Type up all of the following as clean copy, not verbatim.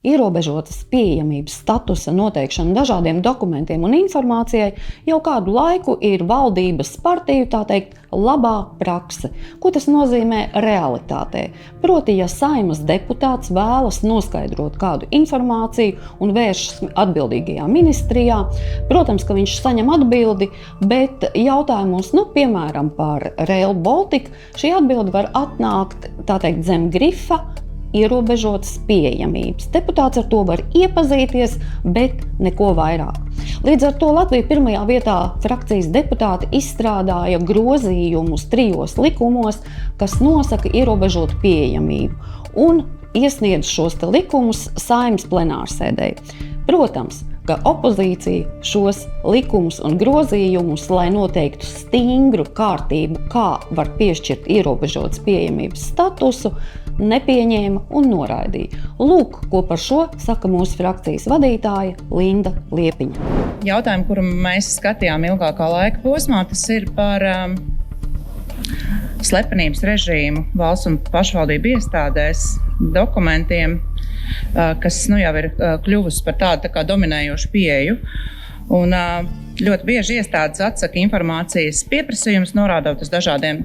ierobežotas pieejamības statusa noteikšana dažādiem dokumentiem un informācijai jau kādu laiku ir valdības partiju, tā teikt, labā prakse. Ko tas nozīmē realitātē? Proti, ja Saeimas deputāts vēlas noskaidrot kādu informāciju un vēršas atbildīgajā ministrijā, protams, ka viņš saņem atbildi, bet jautājumos, piemēram, par Rail Baltica, šī atbilde var atnākt, tā teikt, zem grifa, ierobežotas pieejamības. Deputāts ar to var iepazīties, bet neko vairāk. Līdz ar to Latvija pirmajā vietā frakcijas deputāti izstrādāja grozījumus 3 likumos, kas nosaka ierobežotu pieejamību, un iesniedz šos likumus Saeimas plenārsēdē. Protams, ka opozīcija šos likumus un grozījumus, lai noteiktu stingru kārtību, kā var piešķirt ierobežotas pieejamības statusu, nepieņēma un noraidīja. Lūk, ko par šo saka mūsu frakcijas vadītāja Linda Liepiņa. Jautājumu, kuru mēs skatījām ilgākā laika posmā, tas ir par slepenības režīmu valsts un pašvaldību iestādēs, dokumentiem, kas jau ir kļuvusi par tādu tā kā dominējošu pieeju. Un ļoti bieži iestādes atsaka informācijas pieprasījumus, norādot uz dažādiem,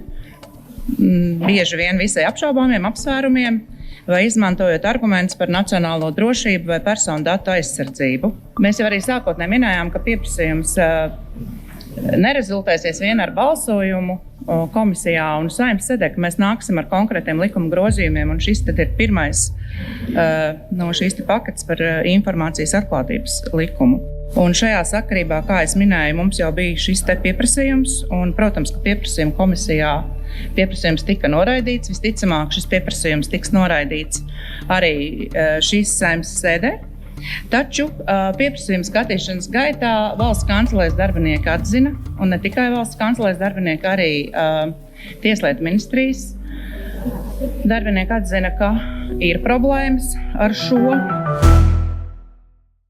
bieži vien visai apšaubāmiem apsvērumiem, vai izmantojot argumentus par nacionālo drošību vai personu datu aizsardzību. Mēs jau arī sākotnēji minējām, ka pieprasījums nerezultēsies vien ar balsojumu komisijā un Saeimas sēdē, ka mēs nāksim ar konkrētiem likuma grozījumiem, un šis tad ir pirmais no šīs paketes par informācijas atklātības likumu. Un šajā sakarībā, kā es minēju, mums jau bija šis te pieprasījums, un, protams, ka pieprasījuma komisijā pieprasījums tika noraidīts. Visticamāk, šis pieprasījums tiks noraidīts arī šīs Saeimas sēdē. Taču pieprasījuma skatīšanas gaitā valsts kancelēs darbinieki atzina, un ne tikai valsts kancelēs darbinieki, arī Tieslietu ministrijas darbinieki atzina, ka ir problēmas ar šo